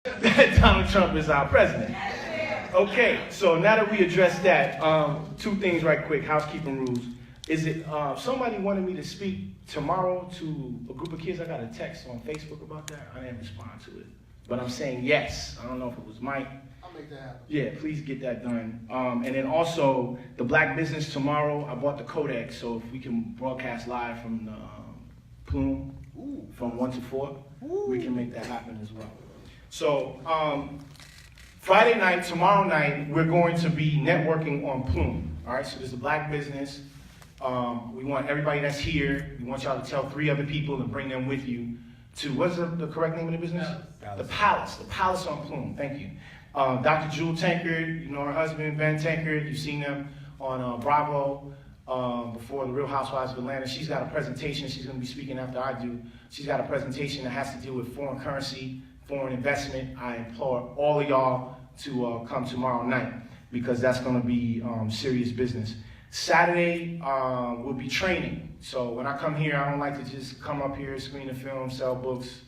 that Donald Trump is our president. Okay, so now that we addressed that, two things right quick, housekeeping rules. Is it, somebody wanted me to speak tomorrow to a group of kids? I got a text on Facebook about that. I didn't respond to it. But I'm saying yes. I don't know if it was Mike. I'll make that happen. Yeah, please get that done. And then also, the Black Business tomorrow, I bought the codec, so if we can broadcast live from the Plume from 1 to 4, we can make that happen as well. So, Friday night, tomorrow night, we're going to be networking on Plume. All right, so there's a Black Business. We want everybody that's here, we want y'all to tell 3 other people and bring them with you to, what's the correct name of the business? Palace. The Palace on Plume, thank you. Dr. Jewel Tankard, you know her husband, Ben Tankard, you've seen them on Bravo before the Real Housewives of Atlanta. She's got a presentation, she's gonna be speaking after I do. She's got a presentation that has to deal with foreign currency, foreign investment. I implore all of y'all to come tomorrow night because that's gonna be serious business. Saturday, we'll be training. So when I come here, I don't like to just come up here, screen a film, sell books,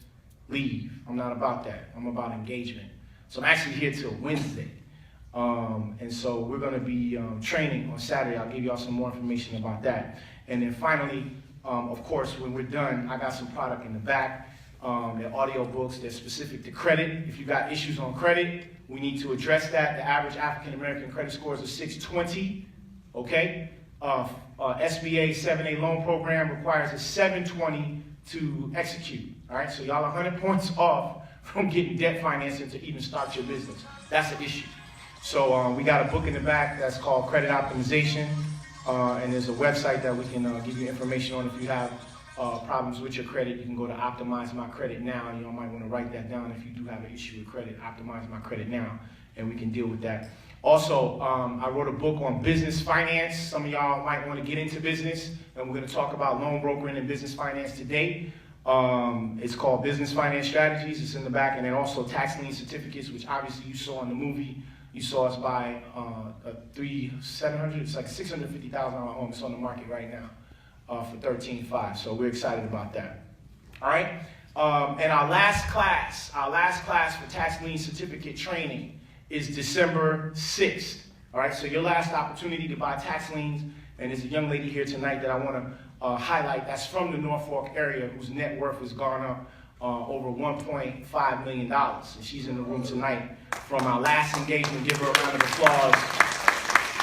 leave. I'm not about that. I'm about engagement. So I'm actually here till Wednesday. And so we're gonna be training on Saturday. I'll give y'all some more information about that. And then finally, of course, when we're done, I got some product in the back. They're audio books, they're specific to credit. If you got issues on credit, we need to address that. The average African-American credit score is a 620. Okay, SBA 7A loan program requires a 720 to execute. All right, so y'all are 100 points off from getting debt financing to even start your business. That's an issue. So we got a book in the back that's called Credit Optimization, and there's a website that we can give you information on if you have problems with your credit. You can go to Optimize My Credit Now. You might want to write that down if you do have an issue with credit. Optimize My Credit Now, and we can deal with that. Also, I wrote a book on business finance. Some of y'all might want to get into business, and we're going to talk about loan brokering and business finance today. It's called Business Finance Strategies. It's in the back, and then also tax lien certificates, which obviously you saw in the movie. You saw us buy $700. It's like $650,000 home. It's on the market right now for $13.5. So we're excited about that. All right. And our last class for tax lien certificate training is December 6th. All right, so your last opportunity to buy tax liens, and there's a young lady here tonight that I want to highlight that's from the Norfolk area whose net worth has gone up over $1.5 million. And she's in the room tonight from our last engagement. Give her a round of applause.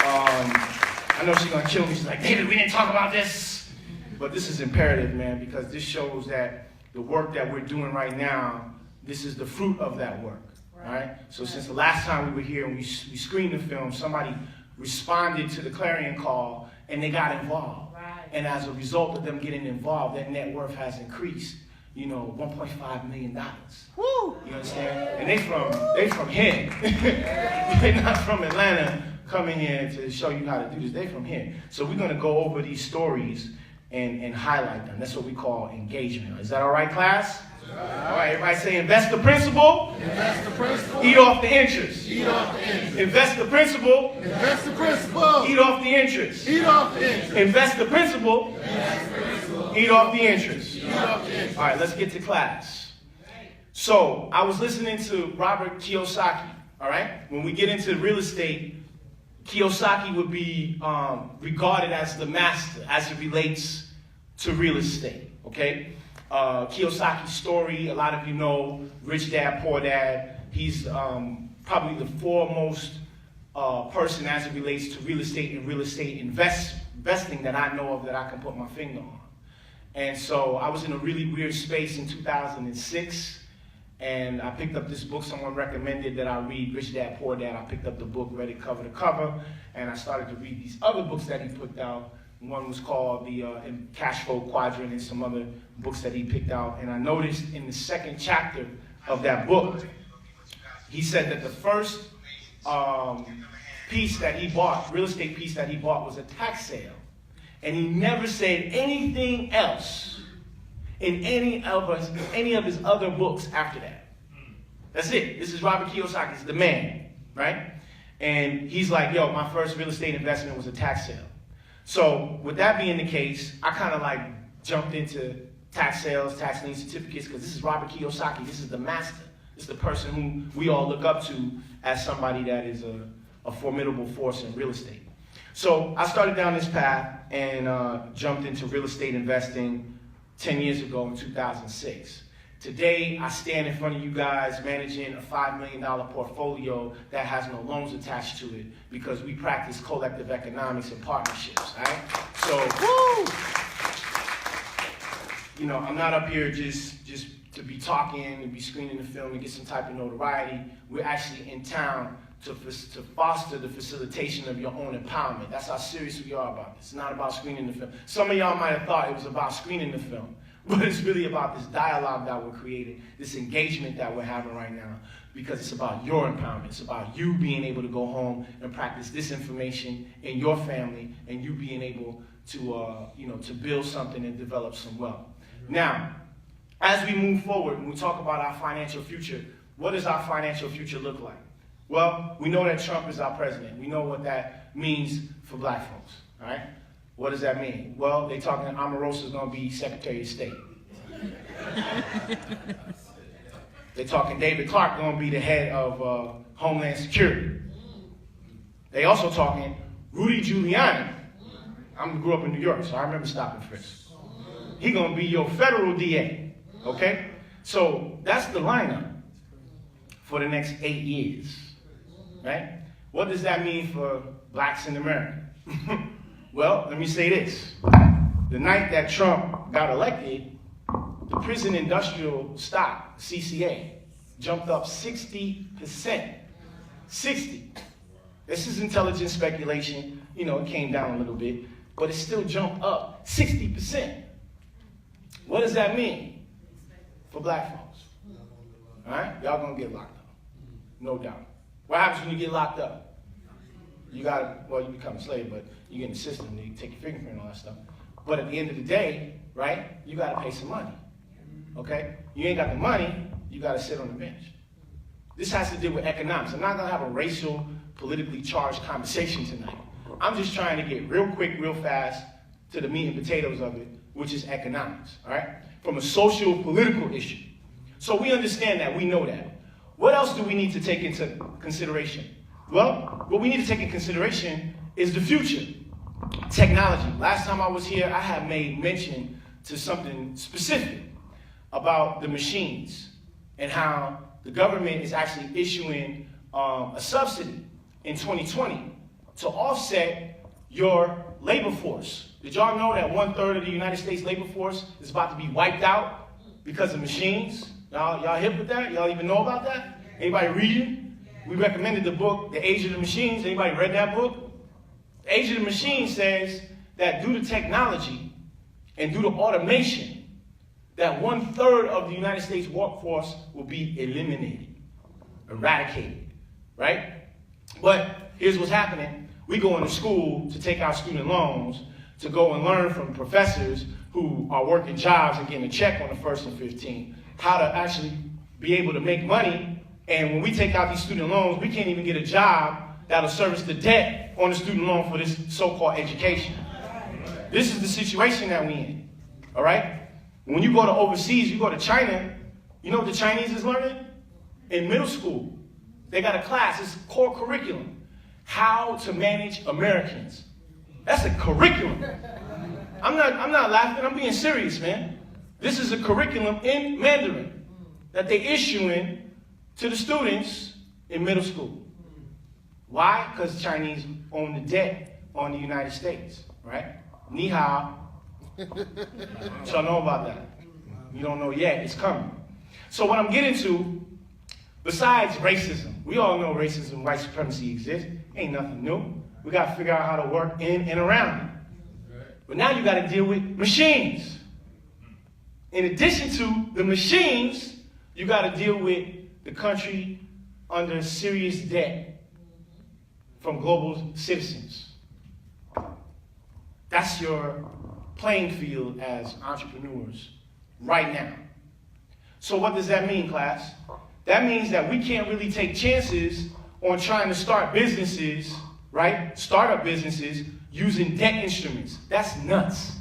I know she's going to kill me. She's like, David, we didn't talk about this. But this is imperative, man, because this shows that the work that we're doing right now, this is the fruit of that work. All right. So since the last time we were here and we screened the film, somebody responded to the clarion call and they got involved. Right. And as a result of them getting involved, their net worth has increased, $1.5 million. Woo! You understand? And they from here. They're not from Atlanta coming here to show you how to do this. They're from here. So we're going to go over these stories and highlight them. That's what we call engagement. Is that all right, class? All right, everybody say invest the principal. Invest the principal. Eat off the interest. Eat off the interest. Invest the principal. Invest the principal. Eat off the interest. Eat off the interest. Invest the principal. Invest the principal. Eat off the interest. Eat off the interest. All right, let's get to class. So I was listening to Robert Kiyosaki. All right, when we get into real estate, Kiyosaki would be regarded as the master as it relates to real estate. Okay. Kiyosaki's story, a lot of you know, Rich Dad, Poor Dad. He's probably the foremost person as it relates to real estate and real estate investing that I know of that I can put my finger on. And so I was in a really weird space in 2006, and I picked up this book someone recommended that I read, Rich Dad, Poor Dad. I picked up the book, read it cover to cover, and I started to read these other books that he put out. One was called the Cash Flow Quadrant and some other books that he picked out. And I noticed in the second chapter of that book, he said that the first piece that he bought, real estate piece that he bought, was a tax sale. And he never said anything else in any of his other books after that. That's it. This is Robert Kiyosaki. He's the man, right? And he's like, yo, my first real estate investment was a tax sale. So with that being the case, I kind of jumped into tax sales, tax lien certificates, because this is Robert Kiyosaki. This is the master It's the person whom we all look up to as somebody that is a formidable force in real estate. So I started down this path and jumped into real estate investing 10 years ago in 2006. Today, I stand in front of you guys managing a $5 million portfolio that has no loans attached to it because we practice collective economics and partnerships, right? So, you know, I'm not up here just to be talking and be screening the film and get some type of notoriety. We're actually in town to foster the facilitation of your own empowerment. That's how serious we are about this. It's not about screening the film. Some of y'all might have thought it was about screening the film, but it's really about this dialogue that we're creating, this engagement that we're having right now, because it's about your empowerment. It's about you being able to go home and practice this information in your family, and you being able to, to build something and develop some wealth. Now, as we move forward and we talk about our financial future, what does our financial future look like? Well, we know that Trump is our president. We know what that means for black folks, all right? What does that mean? Well, they're talking Omarosa is going to be Secretary of State. They're talking David Clark going to be the head of Homeland Security. They also talking Rudy Giuliani. I grew up in New York, so I remember stopping frisk. He's going to be your federal DA, okay? So that's the lineup for the next 8 years, right? What does that mean for blacks in America? Well, let me say this. The night that Trump got elected, the prison industrial stock, CCA, jumped up 60%. 60. This is intelligent speculation. You know, it came down a little bit, but it still jumped up 60%. What does that mean for black folks? All right? Y'all gonna get locked up. No doubt. What happens when you get locked up? You become a slave, but you get in the system, you take your fingerprint and all that stuff. But at the end of the day, right, you gotta pay some money, okay? You ain't got the money, you gotta sit on the bench. This has to do with economics. I'm not gonna have a racial, politically charged conversation tonight. I'm just trying to get real quick, real fast to the meat and potatoes of it, which is economics, all right? From a social, political issue. So we understand that, we know that. What else do we need to take into consideration? Well, what we need to take in consideration is the future. Technology. Last time I was here, I had made mention to something specific about the machines and how the government is actually issuing a subsidy in 2020 to offset your labor force. Did y'all know that 1/3 of the United States labor force is about to be wiped out because of machines? Y'all hip with that? Y'all even know about that? Anybody reading? We recommended the book, The Age of the Machines. Anybody read that book? The Age of the Machines says that due to technology and due to automation, that 1/3 of the United States workforce will be eliminated, eradicated, right? But here's what's happening. We go into school to take our student loans to go and learn from professors who are working jobs and getting a check on the 1st and 15th, how to actually be able to make money. And when we take out these student loans, we can't even get a job that'll service the debt on the student loan for this so-called education. This is the situation that we're in, all right? When you go to overseas, you go to China, you know what the Chinese is learning? In middle school, they got a class, it's core curriculum, how to manage Americans. That's a curriculum. I'm not laughing, I'm being serious, man. This is a curriculum in Mandarin that they're issuing to the students in middle school. Why? Because the Chinese own the debt on the United States, right? Ni hao. Y'all know about that. You don't know yet, it's coming. So what I'm getting to, besides racism, we all know racism and white supremacy exists. Ain't nothing new. We got to figure out how to work in and around it. But now you got to deal with machines. In addition to the machines, you got to deal with the country under serious debt from global citizens. That's your playing field as entrepreneurs right now. So what does that mean, class? That means that we can't really take chances on trying to start businesses, right? Startup businesses using debt instruments. That's nuts.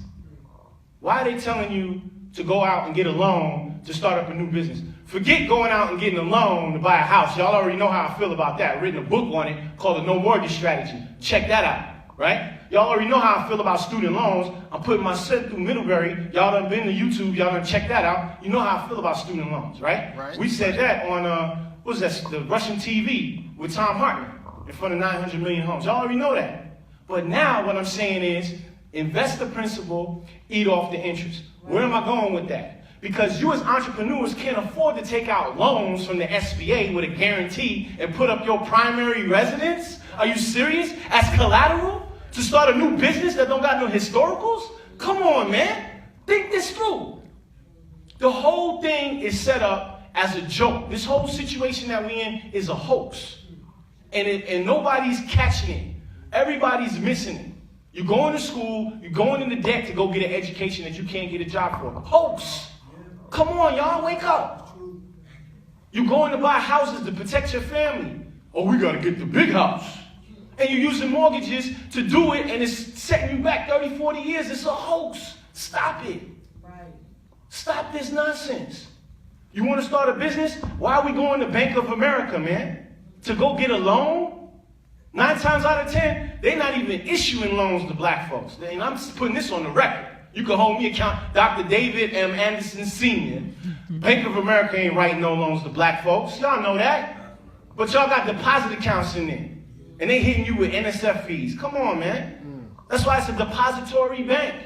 Why are they telling you to go out and get a loan to start up a new business? Forget going out and getting a loan to buy a house. Y'all already know how I feel about that. I've written a book on it called The No Mortgage Strategy. Check that out, right? Y'all already know how I feel about student loans. I'm putting my son through Middlebury. Y'all done been to YouTube. Y'all done check that out. You know how I feel about student loans, right? We said that on, what was that, the Russian TV with Tom Hartman in front of 900 million homes. Y'all already know that. But now what I'm saying is, invest the principal, eat off the interest. Where am I going with that? Because you as entrepreneurs can't afford to take out loans from the SBA with a guarantee and put up your primary residence. Are you serious? As collateral to start a new business that don't got no historicals? Come on, man. Think this through. The whole thing is set up as a joke. This whole situation that we're in is a hoax. And nobody's catching it. Everybody's missing it. You're going to school, you're going into debt to go get an education that you can't get a job for. Hoax. Come on, y'all, wake up. You're going to buy houses to protect your family. Oh, we got to get the big house. And you're using mortgages to do it, and it's setting you back 30, 40 years. It's a hoax. Stop it. Right. Stop this nonsense. You want to start a business? Why are we going to Bank of America, man? To go get a loan? 9 times out of 10, they're not even issuing loans to black folks. And I'm putting this on the record. You can hold me account. Dr. David M. Anderson Sr. Bank of America ain't writing no loans to black folks. Y'all know that. But y'all got deposit accounts in there. And they hitting you with NSF fees. Come on, man. That's why it's a depository bank.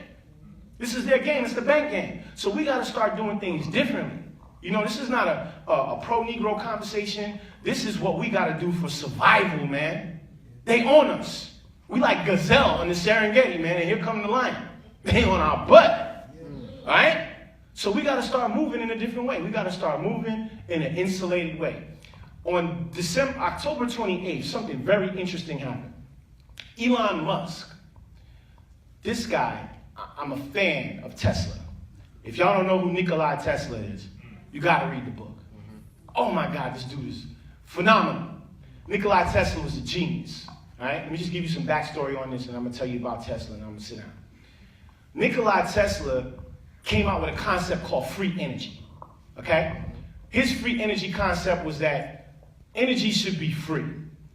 This is their game. It's the bank game. So we got to start doing things differently. You know, this is not a pro-Negro conversation. This is what we got to do for survival, man. They own us. We like gazelle on the Serengeti, man. And here come the lion. They on our butt, all right? So we got to start moving in a different way. We got to start moving in an insulated way. On October 28th, something very interesting happened. Elon Musk, this guy, I'm a fan of Tesla. If y'all don't know who Nikola Tesla is, you got to read the book. Oh my God, this dude is phenomenal. Nikola Tesla was a genius, all right? Let me just give you some backstory on this, and I'm going to tell you about Tesla, and I'm going to sit down. Nikola Tesla came out with a concept called free energy, okay? His free energy concept was that energy should be free,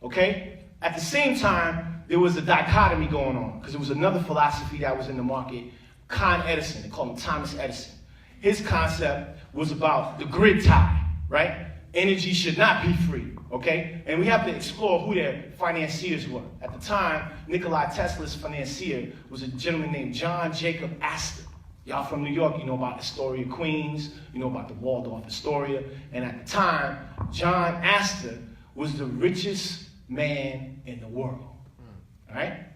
okay? At the same time, there was a dichotomy going on because there was another philosophy that was in the market, Con Edison. They called him Thomas Edison. His concept was about the grid tie, right? Energy should not be free, okay? And we have to explore who their financiers were. At the time, Nikola Tesla's financier was a gentleman named John Jacob Astor. Y'all from New York, you know about Astoria, Queens. You know about the Waldorf Astoria. And at the time, John Astor was the richest man in the world, all right?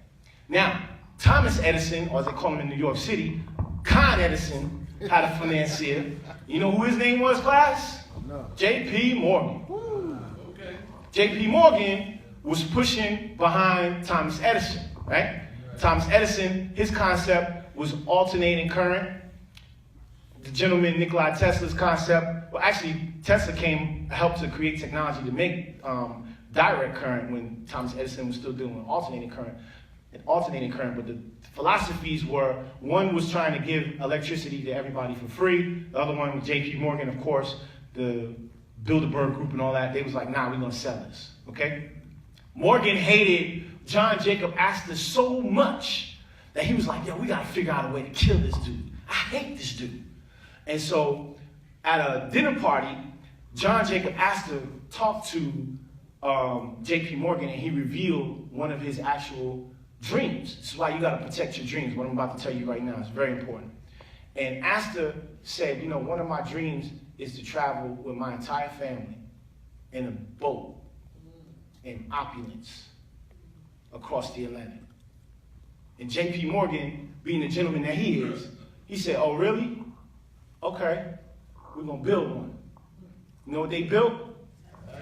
Now, Thomas Edison, or as they call him in New York City, Con Edison, had a financier. You know who his name was, class? No. J.P. Morgan. Okay. J.P. Morgan was pushing behind Thomas Edison, right? Thomas Edison, his concept was alternating current. The gentleman Nikola Tesla's concept, well, actually, Tesla helped to create technology to make direct current when Thomas Edison was still doing alternating current. But the philosophies were, one was trying to give electricity to everybody for free. The other one with J.P. Morgan, of course, the Bilderberg Group and all that, they was like, nah, we're going to sell this, okay? Morgan hated John Jacob Astor so much that he was like, yo, we got to figure out a way to kill this dude. I hate this dude. And so at a dinner party, John Jacob Astor talked to J.P. Morgan, and he revealed one of his actual dreams. This is why you got to protect your dreams. What I'm about to tell you right now is very important. And Astor said, you know, one of my dreams is to travel with my entire family in a boat in opulence across the Atlantic. And J.P. Morgan, being the gentleman that he is, he said, oh, really? Okay, we're going to build one. You know what they built?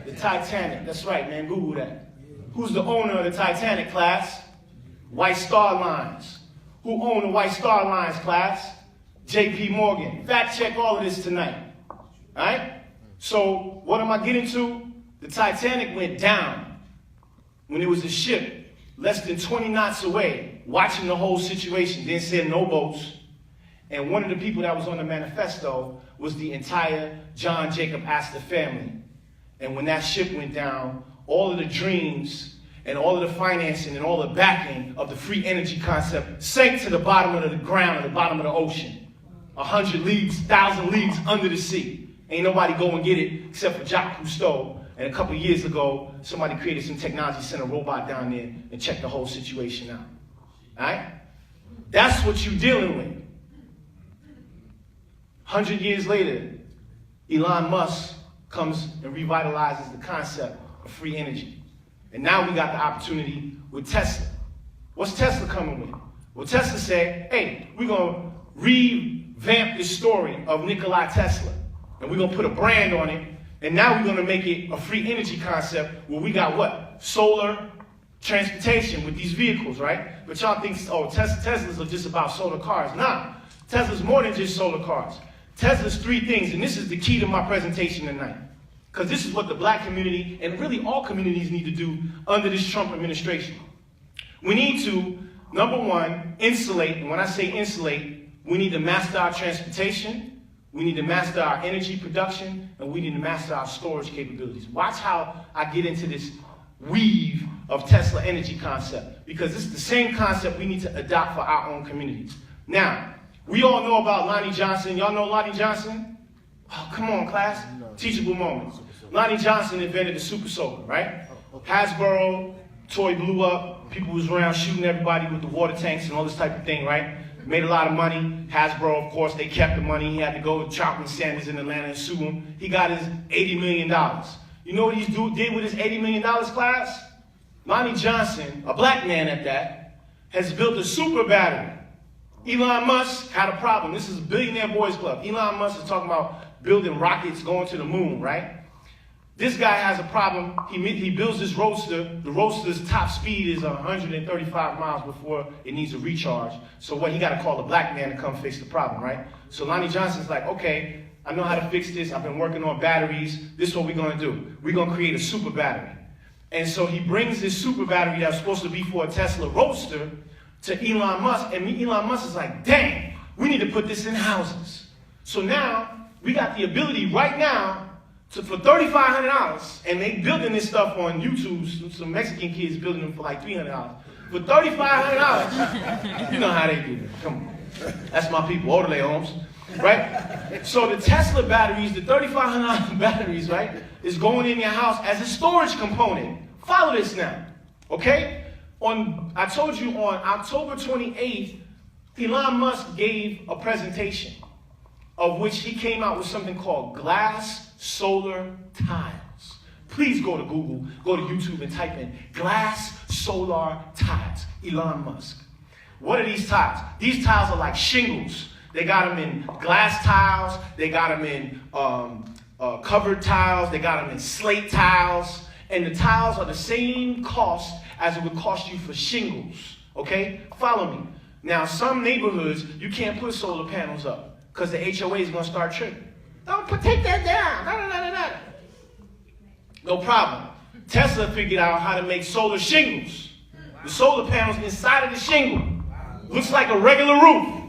The Titanic. That's right, man. Google that. Who's the owner of the Titanic, class? White Star Lines. Who owned the White Star Lines, class? J.P. Morgan. Fact check all of this tonight. All right? So what am I getting to? The Titanic went down when it was a ship less than 20 knots away, watching the whole situation. Didn't send no boats. And one of the people that was on the manifesto was the entire John Jacob Astor family. And when that ship went down, all of the dreams and all of the financing and all the backing of the free energy concept sank to the bottom of the ground, at the bottom of the ocean. 100 leagues, 1,000 leagues under the sea. Ain't nobody go and get it except for Jacques Cousteau. And a couple years ago, somebody created some technology, sent a robot down there and checked the whole situation out. All right? That's what you're dealing with. 100 years later, Elon Musk comes and revitalizes the concept of free energy. And now we got the opportunity with Tesla. What's Tesla coming with? Well, Tesla said, hey, we're going to revamp the story of Nikola Tesla. And we're going to put a brand on it. And now we're going to make it a free energy concept where we got what? Solar transportation with these vehicles, right? But y'all think, oh, Teslas are just about solar cars. Nah, Tesla's more than just solar cars. Tesla's three things, and this is the key to my presentation tonight. Because this is what the black community, and really all communities, need to do under this Trump administration. We need to, number one, insulate. And when I say insulate, we need to master our transportation, we need to master our energy production, and we need to master our storage capabilities. Watch how I get into this weave of Tesla energy concept, because this is the same concept we need to adopt for our own communities. Now, we all know about Lonnie Johnson. Y'all know Lonnie Johnson? Oh, come on, class. Teachable moments. Lonnie Johnson invented the Super Soaker, right? Hasbro toy blew up. People was around shooting everybody with the water tanks and all this type of thing, right? Made a lot of money. Hasbro, of course, they kept the money. He had to go to Charlton Sanders in Atlanta and sue him. He got his $80 million. You know what he did with his $80 million, class? Lonnie Johnson, a black man at that, has built a super battery. Elon Musk had a problem. This is a billionaire boys club. Elon Musk is talking about building rockets going to the moon, right? This guy has a problem. He builds this roadster. The roadster's top speed is 135 miles before it needs a recharge. So what, he got to call a black man to come fix the problem, right? So Lonnie Johnson's like, okay, I know how to fix this. I've been working on batteries. This is what we're going to do. We're going to create a super battery. And so he brings this super battery that was supposed to be for a Tesla Roadster to Elon Musk. And Elon Musk is like, dang, we need to put this in houses. So now we got the ability right now for $3,500, and they building this stuff on YouTube. Some Mexican kids building them for like $300. For $3,500, you know how they do it. Come on. That's my people, orderly homes, right? So the Tesla batteries, the $3,500 batteries, right, is going in your house as a storage component. Follow this now, okay? I told you on October 28th, Elon Musk gave a presentation of which he came out with something called glass solar tiles. Please go to Google, go to YouTube and type in glass solar tiles, Elon Musk. What are these tiles? These tiles are like shingles. They got them in glass tiles, they got them in covered tiles, they got them in slate tiles, and the tiles are the same cost as it would cost you for shingles, okay? Follow me. Now, some neighborhoods, you can't put solar panels up because the HOA is going to start tripping. Take that down. No problem. Tesla figured out how to make solar shingles. The solar panels inside of the shingle. Looks like a regular roof.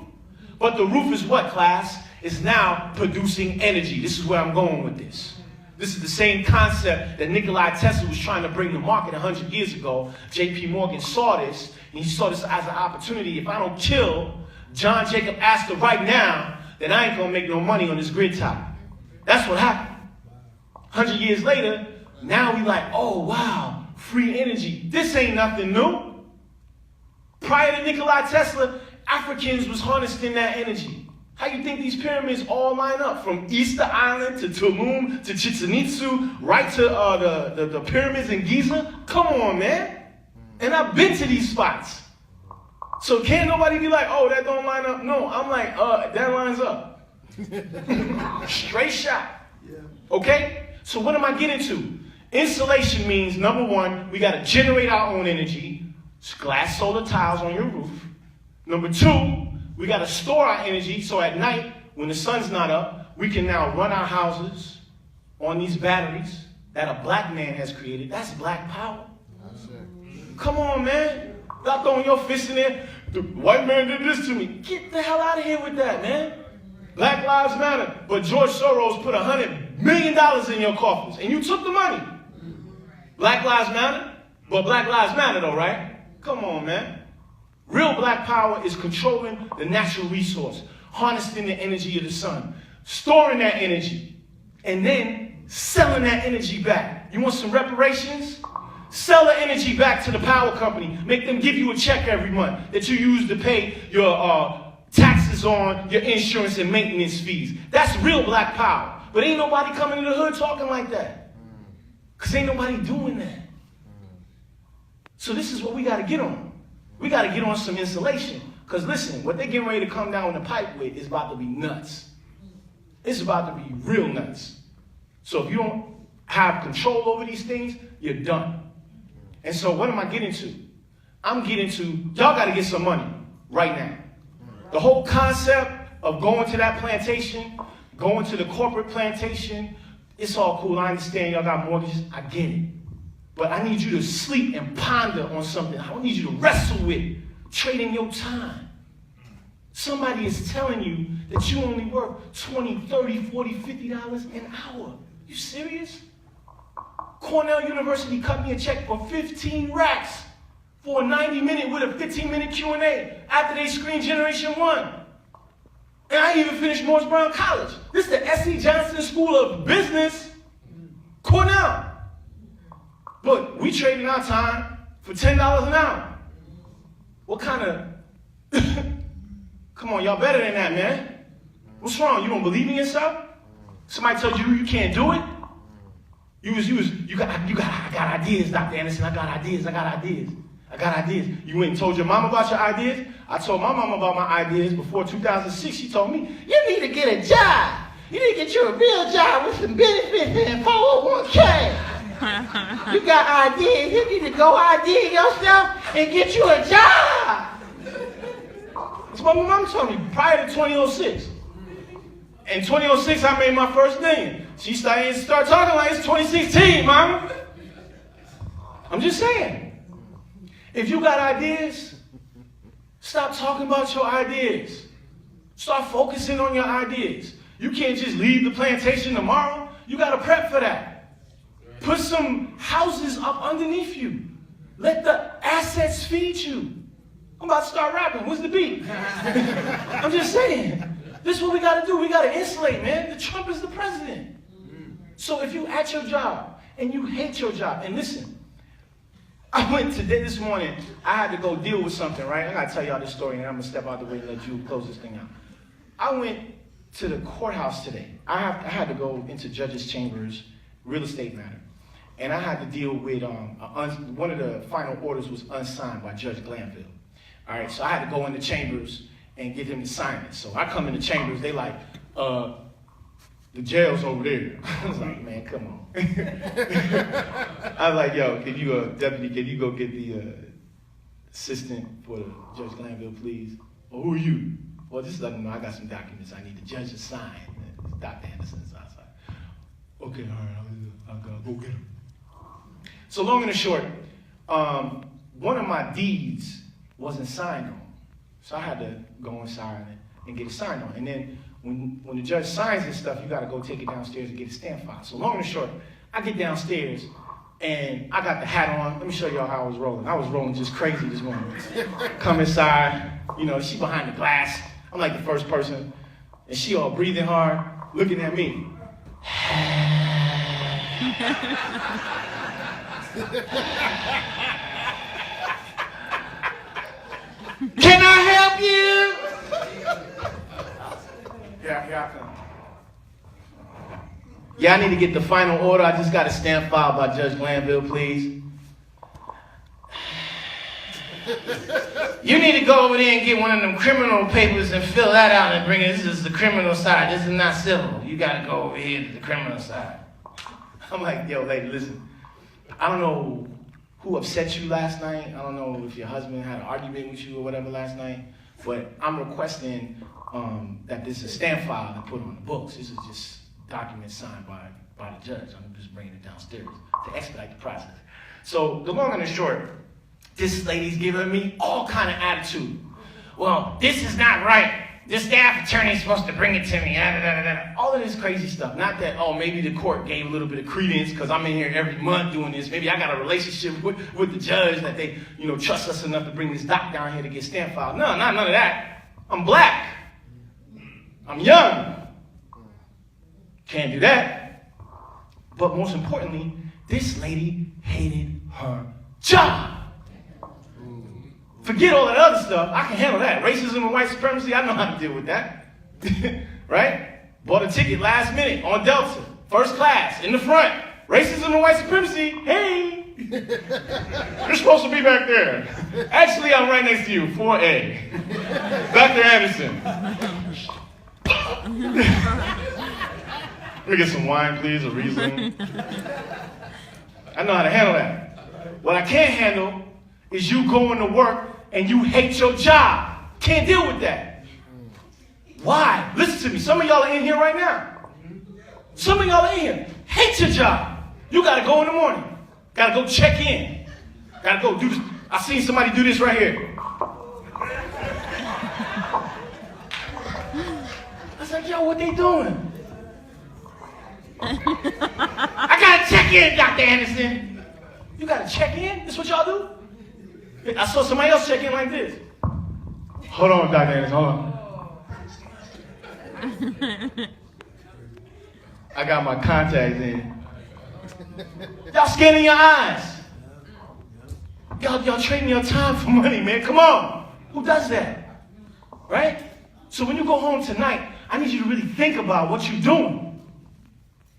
But the roof is what, class? It's now producing energy. This is where I'm going with this. This is the same concept that Nikola Tesla was trying to bring to market 100 years ago. J.P. Morgan saw this, and he saw this as an opportunity. If I don't kill John Jacob Astor right now, then I ain't going to make no money on this grid top. That's what happened. 100 years later, now we like, oh, wow, free energy. This ain't nothing new. Prior to Nikola Tesla, Africans was harnessing that energy. How you think these pyramids all line up? From Easter Island to Tulum to Chichen Itza, right to the pyramids in Giza? Come on, man. And I've been to these spots. So can't nobody be like, oh, that don't line up? No, I'm like, that lines up. Straight shot. Okay? So what am I getting to? Insulation means, number one, we got to generate our own energy. Glass solar tiles on your roof. Number two, we got to store our energy so at night, when the sun's not up, we can now run our houses on these batteries that a black man has created. That's black power. Come on, man. Stop throwing your fist in there. The white man did this to me. Get the hell out of here with that, man. Black Lives Matter. But George Soros put $100 million in your coffers, and you took the money. Black Lives Matter, but Black Lives Matter though, right? Come on, man. Real black power is controlling the natural resource, harnessing the energy of the sun, storing that energy, and then selling that energy back. You want some reparations? Sell the energy back to the power company. Make them give you a check every month that you use to pay your taxes on, your insurance and maintenance fees. That's real black power. But ain't nobody coming to the hood talking like that. Because ain't nobody doing that. So this is what we got to get on. We got to get on some insulation. Because listen, what they're getting ready to come down the pipe with is about to be nuts. It's about to be real nuts. So if you don't have control over these things, you're done. And so what am I getting to? I'm getting to, y'all got to get some money right now. The whole concept of going to that plantation, going to the corporate plantation, it's all cool. I understand y'all got mortgages. I get it. But I need you to sleep and ponder on something. I need you to wrestle with trading your time. Somebody is telling you that you only work $20, $30, $40, $50 an hour. You serious? Cornell University cut me a check for 15 racks for a 90-minute with a 15-minute Q&A after they screened Generation 1. And I even finished Morris Brown College. This is the S.C. Johnson School of Business, Cornell. But we trading our time for $10 an hour. What kind of... Come on, y'all better than that, man. What's wrong? You don't believe in yourself? Somebody told you you can't do it? I got ideas, Dr. Anderson. I got ideas. You went and told your mom about your ideas? I told my mom about my ideas before 2006. She told me, you need to get a job. You need to get you a real job with some benefits and 401k. You got ideas. You need to go idea yourself and get you a job. That's what my mom told me prior to 2006. In 2006, I made my first million. She started talking like it's 2016, mama. I'm just saying. If you got ideas, stop talking about your ideas. Start focusing on your ideas. You can't just leave the plantation tomorrow. You got to prep for that. Put some houses up underneath you. Let the assets feed you. I'm about to start rapping. What's the beat? I'm just saying. This is what we got to do. We got to insulate, man. The Trump is the president. So if you at your job and you hate your job, and listen, I went today this morning, I had to go deal with something, right? I got to tell y'all this story, and I'm going to step out the way and let you close this thing out. I went to the courthouse today. I had to go into judge's chambers, real estate matter. And I had to deal with, one of the final orders was unsigned by Judge Glanville. All right, so I had to go in the chambers and get him to sign it. So I come in the chambers, they like, the jail's over there. I was like, man, come on. I was like, yo, can you, deputy, can you go get the assistant for the Judge Glanville, please? Well, who are you? Well, just let them know I got some documents I need the judge to sign. Dr. Anderson's outside. Okay, all right, I'll go get him. So long and short, one of my deeds wasn't signed on. So I had to go inside and get it signed on. And then when the judge signs this stuff, you got to go take it downstairs and get it stamp filed. So long and short, I get downstairs and I got the hat on. Let me show y'all how I was rolling. I was rolling just crazy this morning. Come inside, you know, she behind the glass. I'm like the first person. And she all breathing hard, looking at me. Can I help you? Yeah, here I come. Yeah, I need to get the final order. I just got a stamp filed by Judge Glanville, please. You need to go over there and get one of them criminal papers and fill that out and bring it. This is the criminal side. This is not civil. You got to go over here to the criminal side. I'm like, yo, lady, listen. I don't know who upset you last night. I don't know if your husband had an argument with you or whatever last night. But I'm requesting that this is stamp filed and put on the books. This is just documents signed by the judge. I'm just bringing it downstairs to expedite the process. So the long and the short, this lady's giving me all kind of attitude. Well, this is not right. the staff attorney is supposed to bring it to me. All of this crazy stuff. Not that, oh, maybe the court gave a little bit of credence because I'm in here every month doing this. Maybe I got a relationship with the judge that they, trust us enough to bring this doc down here to get stamp filed. No, none of that. I'm black. I'm young. Can't do that. But most importantly, this lady hated her job. Forget all that other stuff. I can handle that. Racism and white supremacy, I know how to deal with that. Right? Bought a ticket last minute on Delta. First class, in the front. Racism and white supremacy, hey. You're supposed to be back there. Actually, I'm right next to you, 4A. Dr. Anderson. Let me get some wine, please, a Riesling. I know how to handle that. What I can't handle is you going to work and you hate your job. Can't deal with that. Why? Listen to me. Some of y'all are in here right now. Some of y'all are in here. Hate your job. You got to go in the morning. Got to go check in. Got to go do this. I seen somebody do this right here. I was like, yo, what they doing? I got to check in, Dr. Anderson. You got to check in? That's what y'all do? I saw somebody else check in like this. Hold on, Dr. Anderson, hold on. I got my contacts in. Y'all scanning your eyes. Y'all trading your time for money, man. Come on. Who does that? Right? So when you go home tonight, I need you to really think about what you're doing.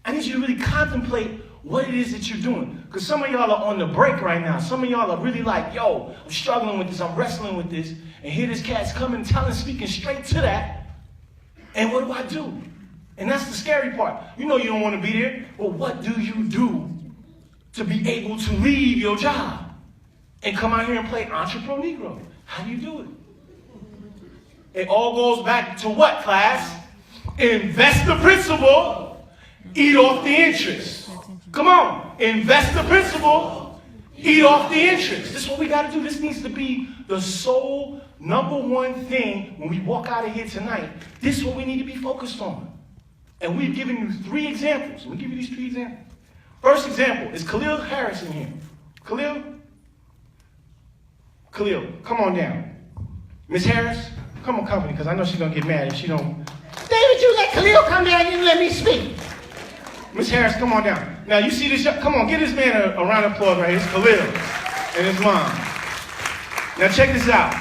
I need you to really contemplate what it is that you're doing. Because some of y'all are on the break right now. Some of y'all are really like, yo, I'm struggling with this, I'm wrestling with this. And here this cat's coming, speaking straight to that. And what do? And that's the scary part. You know you don't want to be there. Well, what do you do to be able to leave your job and come out here and play Entrepreneur Negro? How do you do it? It all goes back to what, class? Invest the principal, eat off the interest. Come on. Invest the principal, eat off the interest. This is what we got to do. This needs to be the sole number one thing when we walk out of here tonight. This is what we need to be focused on. And we've given you 3 examples. Let me give you these 3 examples. First example is Khalil Harris in here. Khalil, come on down. Miss Harris, come on company, because I know she's going to get mad if she don't. David, you let Khalil come down and let me speak. Miss Harris, come on down. Now, you see this? Come on, give this man a round of applause right here. It's Khalil and his mom. Now, check this out.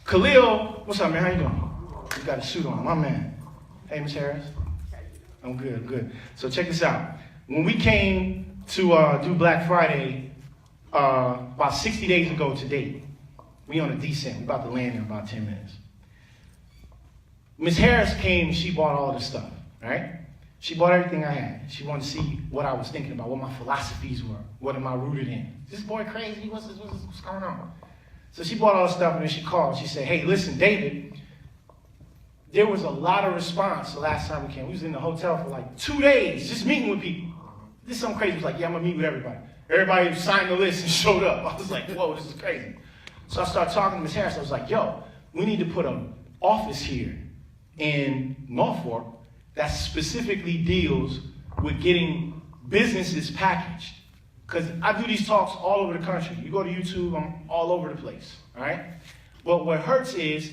Khalil, what's up, man? How you doing? You got a suit on, my man. Hey, Miss Harris. I'm good. So check this out. When we came to do Black Friday about 60 days ago to date, we on a descent. We about to land in about 10 minutes. Miss Harris came and she bought all this stuff, right? She bought everything I had. She wanted to see what I was thinking about, what my philosophies were. What am I rooted in? Is this boy crazy? What's going on? So she bought all this stuff and then she called. She said, hey, listen, David, there was a lot of response the last time we came. We was in the hotel for like 2 days, just meeting with people. This is something crazy. It was like, yeah, I'm going to meet with everybody. Everybody signed the list and showed up. I was like, whoa, this is crazy. So I started talking to Ms. Harris. I was like, yo, we need to put an office here in Norfolk that specifically deals with getting businesses packaged. Because I do these talks all over the country. You go to YouTube, I'm all over the place, all right? But what hurts is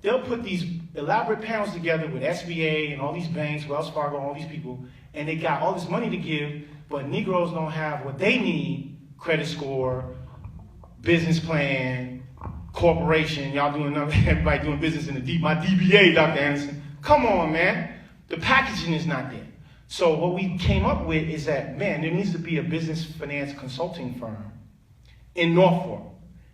they'll put these elaborate panels together with SBA and all these banks, Wells Fargo, all these people, and they got all this money to give, but Negroes don't have what they need: credit score, business plan, corporation. Y'all doing everybody doing business in my DBA, Dr. Anderson. Come on, man. The packaging is not there. So what we came up with is that, man, there needs to be a business finance consulting firm in Norfolk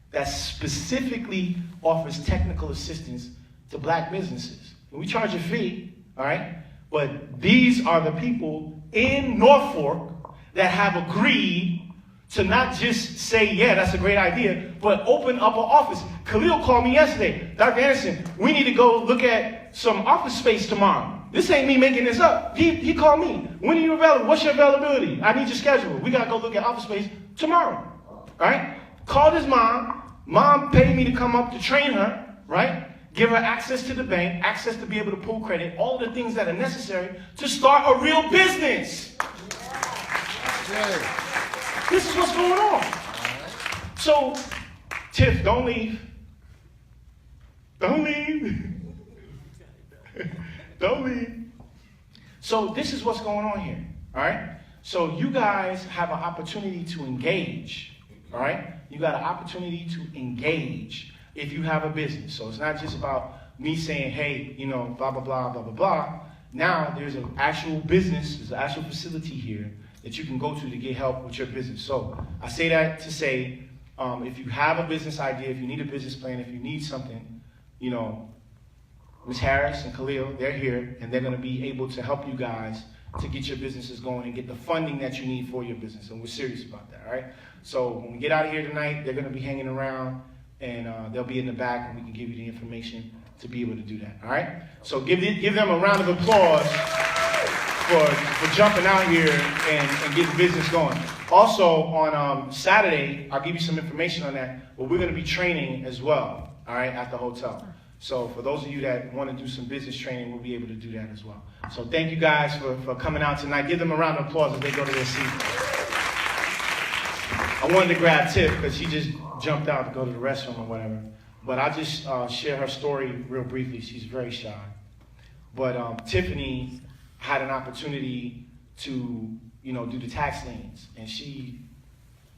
that specifically offers technical assistance to black businesses. And we charge a fee, all right? But these are the people in Norfolk that have agreed to not just say, yeah, that's a great idea, but open up an office. Khalil called me yesterday. Dr. Anderson, we need to go look at some office space tomorrow. This ain't me making this up. He called me. When are you available? What's your availability? I need your schedule. We got to go look at office space tomorrow. All right? Called his mom. Mom paid me to come up to train her, right? give her access to the bank, access to be able to pull credit, all the things that are necessary to start a real business. This is what's going on. So, Tiff, don't leave. Don't leave. Don't leave. So this is what's going on here, all right? So you guys have an opportunity to engage, all right? You got an opportunity to engage if you have a business. So it's not just about me saying, hey, you know, blah, blah, blah, blah, blah, blah. Now there's an actual business, there's an actual facility here that you can go to get help with your business. So I say that to say, if you have a business idea, if you need a business plan, if you need something, you know, Ms. Harris and Khalil, they're here, and they're going to be able to help you guys to get your businesses going and get the funding that you need for your business. And we're serious about that, all right? So when we get out of here tonight, they're going to be hanging around, and they'll be in the back, and we can give you the information to be able to do that, all right? So give them a round of applause for jumping out here and getting business going. Also, on Saturday, I'll give you some information on that, but we're going to be training as well, all right, at the hotel. So for those of you that want to do some business training, we'll be able to do that as well. So thank you guys for coming out tonight. Give them a round of applause as they go to their seat. I wanted to grab Tiff because she just jumped out to go to the restroom or whatever. But I'll just share her story real briefly. She's very shy. But Tiffany had an opportunity to, you know, do the tax liens. And she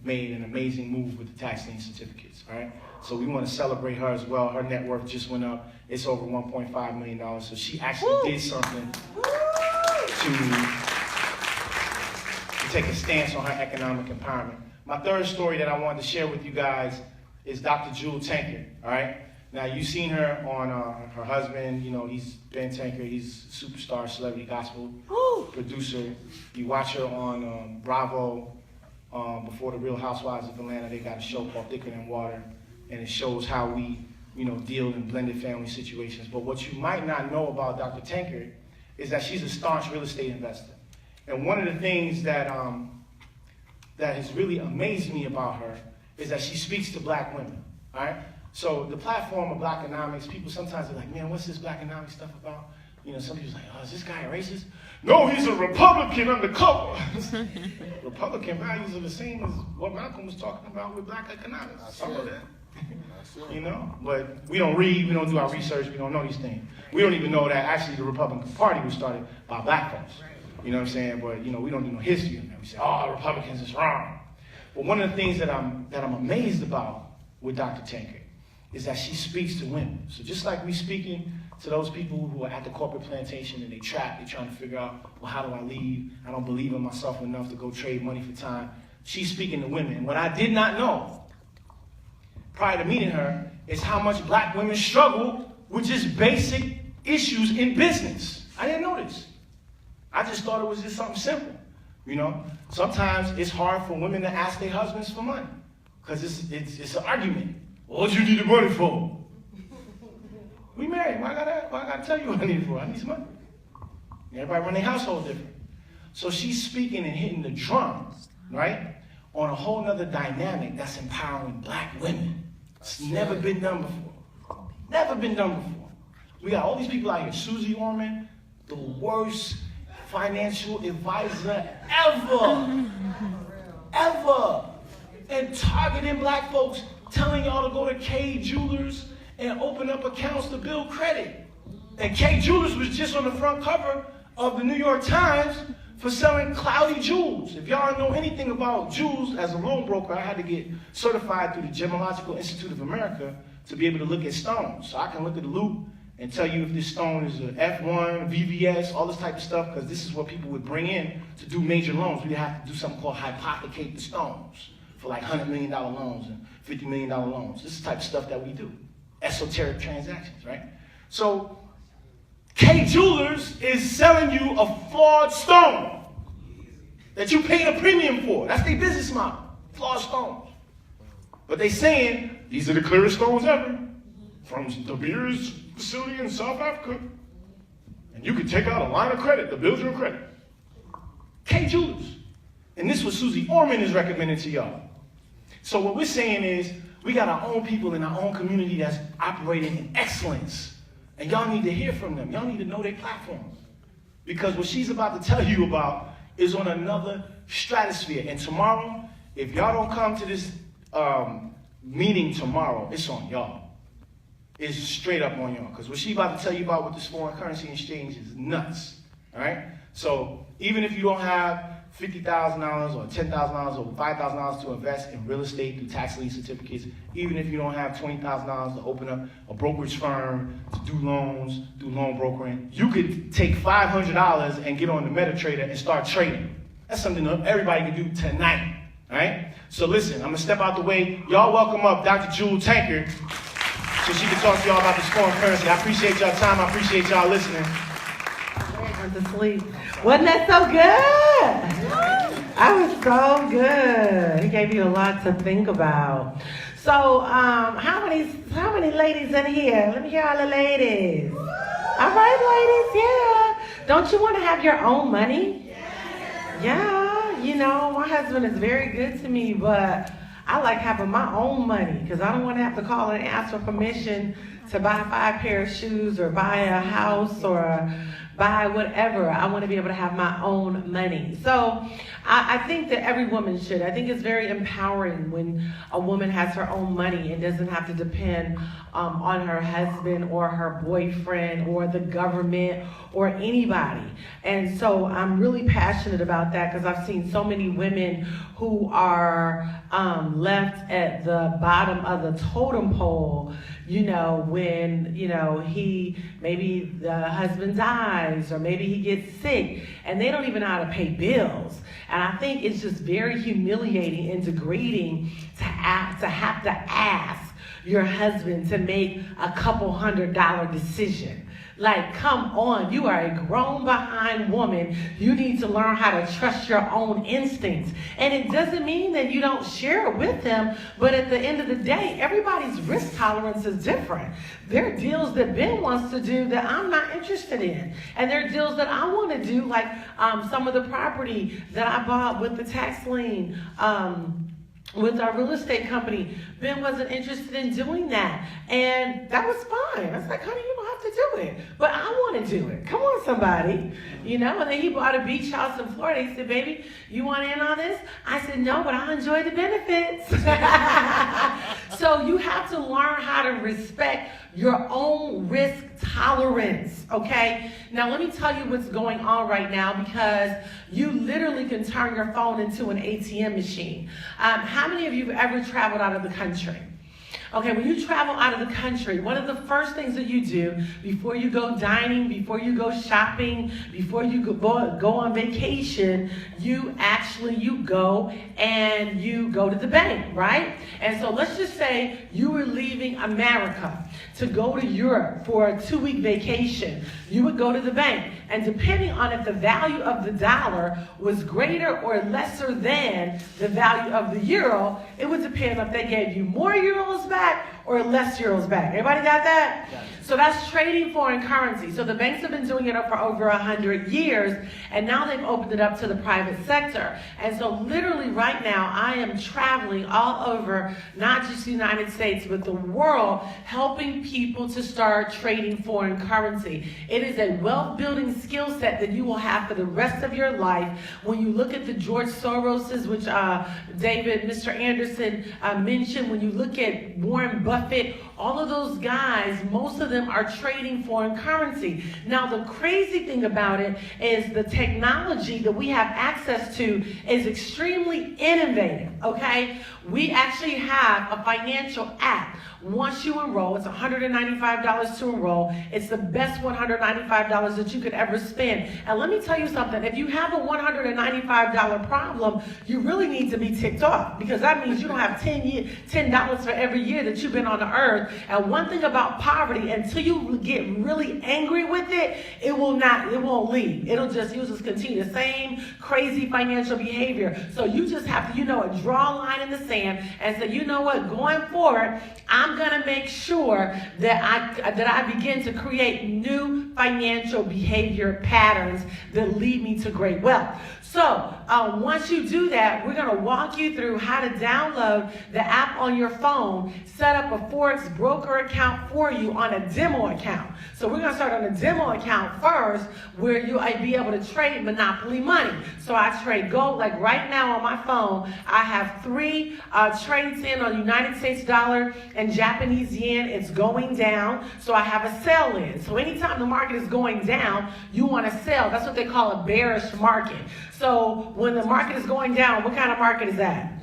made an amazing move with the tax lien certificates, all right? So we want to celebrate her as well. Her net worth just went up. It's over $1.5 million. So she actually did something to take a stance on her economic empowerment. My third story that I wanted to share with you guys is Dr. Jewel Tankard, all right? Now, you've seen her on her husband, you know, he's Ben Tankard. He's a superstar celebrity gospel producer. You watch her on Bravo before the Real Housewives of Atlanta. They got a show called Thicker Than Water. And it shows how we, you know, deal in blended family situations. But what you might not know about Dr. Tankard is that she's a staunch real estate investor. And one of the things that that has really amazed me about her is that she speaks to black women, all right? So the platform of Blackonomics, people sometimes are like, man, what's this Blackonomics stuff about? You know, some people's like, oh, is this guy a racist? No, he's a Republican undercover. Republican values are the same as what Malcolm was talking about with black economics. Some of that. You know, but we don't read, we don't do our research, we don't know these things. We don't even know that actually the Republican Party was started by black folks. You know what I'm saying? But, you know, we don't do no history of that. We say, oh, Republicans is wrong. But one of the things that I'm amazed about with Dr. Tankard is that she speaks to women. So just like we speaking to those people who are at the corporate plantation and they trapped, they're trying to figure out, well, how do I leave? I don't believe in myself enough to go trade money for time. She's speaking to women. What I did not know prior to meeting her is how much black women struggle with just basic issues in business. I didn't know this. I just thought it was just something simple. You know, sometimes it's hard for women to ask their husbands for money because it's an argument. What you need the money for? We married. Why I gotta tell you what I need it for? I need some money. Everybody run their household different. So she's speaking and hitting the drum, right, on a whole nother dynamic that's empowering black women. It's never been done before. Never been done before. We got all these people out here. Susie Orman, the worst financial advisor ever. Ever. And targeting black folks, telling y'all to go to K Jewelers and open up accounts to build credit. And K Jewelers was just on the front cover of the New York Times for selling cloudy jewels. If y'all know anything about jewels, as a loan broker, I had to get certified through the Gemological Institute of America to be able to look at stones. So I can look at the loop and tell you if this stone is an F1, VVS, all this type of stuff, because this is what people would bring in to do major loans. We'd have to do something called hypothecate the stones for like $100 million loans and $50 million loans. This is the type of stuff that we do. Esoteric transactions, right? So K Jewelers is selling you a flawed stone that you pay a premium for. That's their business model, flawed stones. But they saying, these are the clearest stones ever from De Beers facility in South Africa. And you can take out a line of credit to build your credit. K Jewelers. And this is what Susie Orman is recommending to y'all. So what we're saying is, We got our own people in our own community that's operating in excellence. And y'all need to hear from them. Y'all need to know their platform. Because what she's about to tell you about is on another stratosphere. And tomorrow, if y'all don't come to this meeting tomorrow, it's on y'all. It's straight up on y'all. Because what she's about to tell you about with this foreign currency exchange is nuts. All right? So even if you don't have $50,000 or $10,000 or $5,000 to invest in real estate through tax lien certificates, even if you don't have $20,000 to open up a brokerage firm, to do loans, do loan brokering, you could take $500 and get on the MetaTrader and start trading. That's something that everybody can do tonight. All right? So listen, I'm going to step out the way. Y'all welcome up Dr. Jewel Tankard so she can talk to y'all about this foreign currency. I appreciate y'all time. I appreciate y'all listening. Went to sleep. Wasn't that so good? I was so good. He gave you a lot to think about. So, how many ladies in here? Let me hear all the ladies. All right, ladies, yeah. Don't you want to have your own money? Yeah, you know, my husband is very good to me, but I like having my own money because I don't want to have to call and ask for permission to buy 5 pairs of shoes or buy a house or buy whatever. I want to be able to have my own money. So I think that every woman should. I think it's very empowering when a woman has her own money and doesn't have to depend on her husband or her boyfriend or the government or anybody. And so I'm really passionate about that because I've seen so many women who are left at the bottom of the totem pole, you know, when, you know, maybe the husband dies or maybe he gets sick and they don't even know how to pay bills. And I think it's just very humiliating and degrading to have to ask your husband to make a couple $100 decision. Like, come on, you are a grown behind woman. You need to learn how to trust your own instincts. And it doesn't mean that you don't share it with him, but at the end of the day, everybody's risk tolerance is different. There are deals that Ben wants to do that I'm not interested in. And there are deals that I want to do, like some of the property that I bought with the tax lien, with our real estate company. Ben wasn't interested in doing that. And that was fine. I was like, honey, you don't have to do it. But I want to do it. Come on, somebody. You know, and then he bought a beach house in Florida. He said, baby, you want in on this? I said, no, but I enjoy the benefits. So you have to learn how to respect your own risk tolerance, okay? Now, let me tell you what's going on right now because you literally can turn your phone into an ATM machine. How many of you have ever traveled out of the country? Okay, when you travel out of the country, one of the first things that you do before you go dining, before you go shopping, before you go on vacation, you go and you go to the bank, right? And so let's just say you were leaving America to go to Europe for a 2-week vacation. You would go to the bank, and depending on if the value of the dollar was greater or lesser than the value of the euro, it would depend if they gave you more euros back or less euros back. Everybody got that? Yes. So that's trading foreign currency. So the banks have been doing it for over 100 years, and now they've opened it up to the private sector. And so literally right now, I am traveling all over, not just the United States, but the world, helping people to start trading foreign currency. It is a wealth-building skill set that you will have for the rest of your life. When you look at the George Soroses, which Mr. Anderson mentioned, when you look at Warren Buffett, all of those guys, most of them are trading foreign currency. Now, the crazy thing about it is the technology that we have access to is extremely innovative, okay? We actually have a financial app. Once you enroll, it's $195 to enroll. It's the best $195 that you could ever spend. And let me tell you something. If you have a $195 problem, you really need to be ticked off because that means you don't have $10 for every year that you've been on the earth. And one thing about poverty, until you get really angry with it, it won't leave. You'll just continue the same crazy financial behavior. So you just have to, draw a line in the sand and say, you know what, going forward, I'm going to make sure that I begin to create new financial behavior patterns that lead me to great wealth. So once you do that, we're going to walk you through how to download the app on your phone, set up a Forex broker account for you on a demo account. So we're going to start on a demo account first, where you'll be able to trade Monopoly money. So I trade gold. Like right now on my phone, I have 3 trades in on United States dollar and Japanese yen. It's going down, so I have a sell in. So anytime the market is going down, you want to sell. That's what they call a bearish market. So when the market is going down, what kind of market is that?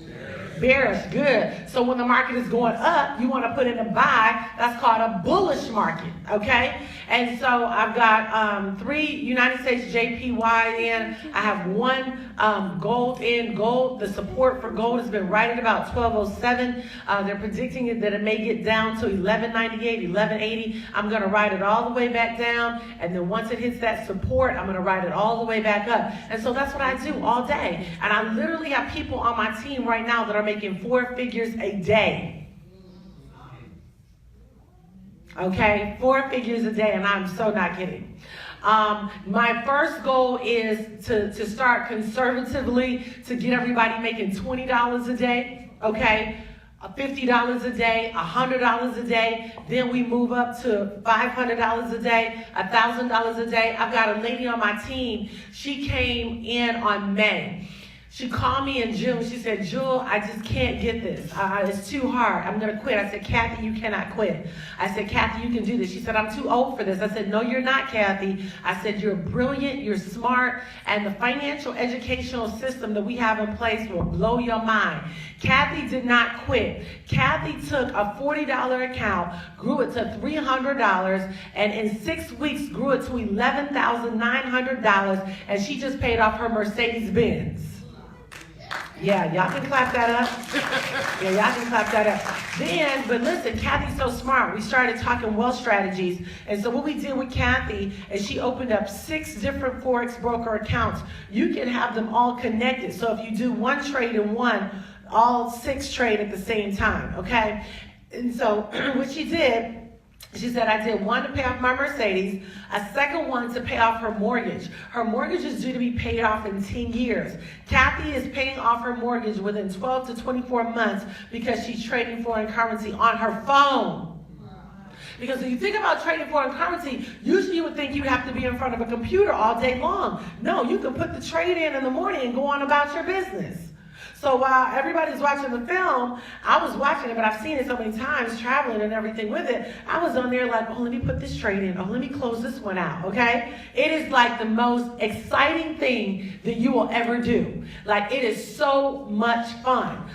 Bearish, good. So when the market is going up, you want to put in a buy. That's called a bullish market, okay? And so I've got 3 United States JPY in. I have 1 gold in. Gold, the support for gold has been right at about 1207. They're predicting that it may get down to 1198, 1180. I'm going to ride it all the way back down. And then once it hits that support, I'm going to ride it all the way back up. And so that's what I do all day. And I literally have people on my team right now that are making 4 figures a day. Okay, 4 figures a day, and I'm so not kidding. My first goal is to start conservatively to get everybody making $20 a day, okay? $50 a day, $100 a day. Then we move up to $500 a day, $1,000 a day. I've got a lady on my team. She came in on May. She called me in June. She said, Jewel, I just can't get this. It's too hard. I'm going to quit. I said, Kathy, you cannot quit. I said, Kathy, you can do this. She said, I'm too old for this. I said, no, you're not, Kathy. I said, you're brilliant, you're smart, and the financial educational system that we have in place will blow your mind. Kathy did not quit. Kathy took a $40 account, grew it to $300, and in 6 weeks grew it to $11,900, and she just paid off her Mercedes-Benz. Yeah, y'all can clap that up. Yeah, y'all can clap that up. Then, but listen, Kathy's so smart. We started talking wealth strategies. And so what we did with Kathy is she opened up 6 different Forex broker accounts. You can have them all connected. So if you do 1 trade in one, all 6 trade at the same time, okay? And so what she did, she said, I did 1 to pay off my Mercedes, a second one to pay off her mortgage. Her mortgage is due to be paid off in 10 years. Kathy is paying off her mortgage within 12 to 24 months because she's trading foreign currency on her phone. Because when you think about trading foreign currency, usually you would think you'd have to be in front of a computer all day long. No, you can put the trade in the morning and go on about your business. So while everybody's watching the film, I was watching it, but I've seen it so many times, traveling and everything with it. I was on there like, oh, let me put this trade in. Oh, let me close this one out, okay? It is like the most exciting thing that you will ever do. Like, it is so much fun.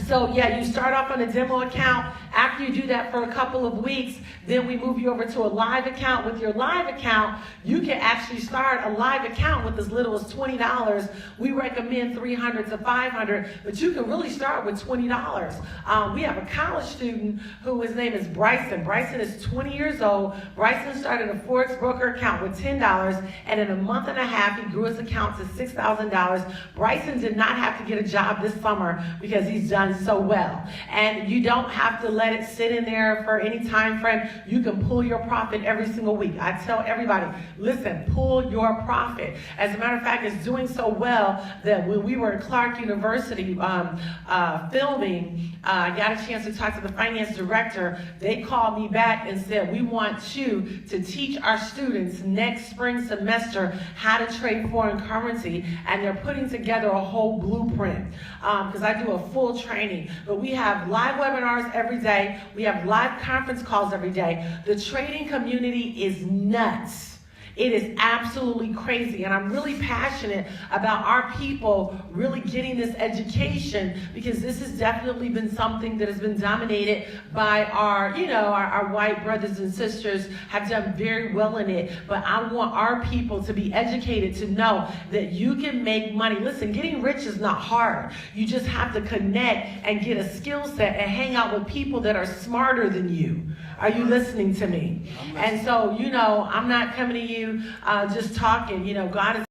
So yeah, you start off on a demo account. After you do that for a couple of weeks, then we move you over to a live account. With your live account, you can actually start a live account with as little as $20. We recommend $300 to $500, but you can really start with $20. We have a college student who his name is Bryson. Bryson is 20 years old. Bryson started a Forex broker account with $10, and in a month and a half, he grew his account to $6,000. Bryson did not have to get a job this summer because he's done so well. And you don't have to let it sit in there for any time frame. You can pull your profit every single week. I tell everybody, listen, pull your profit. As a matter of fact, it's doing so well that when we were at Clark University filming, I got a chance to talk to the finance director. They called me back and said, we want you to teach our students next spring semester how to trade foreign currency, and they're putting together a whole blueprint because I do a full training. But we have live webinars every day. We have live conference calls every day. The trading community is nuts. It is absolutely crazy, and I'm really passionate about our people really getting this education, because this has definitely been something that has been dominated by our white brothers and sisters have done very well in it. But I want our people to be educated to know that you can make money. Listen, getting rich is not hard. You just have to connect and get a skill set and hang out with people that are smarter than you. Are you listening to me? And so, I'm not coming to you just talking. God has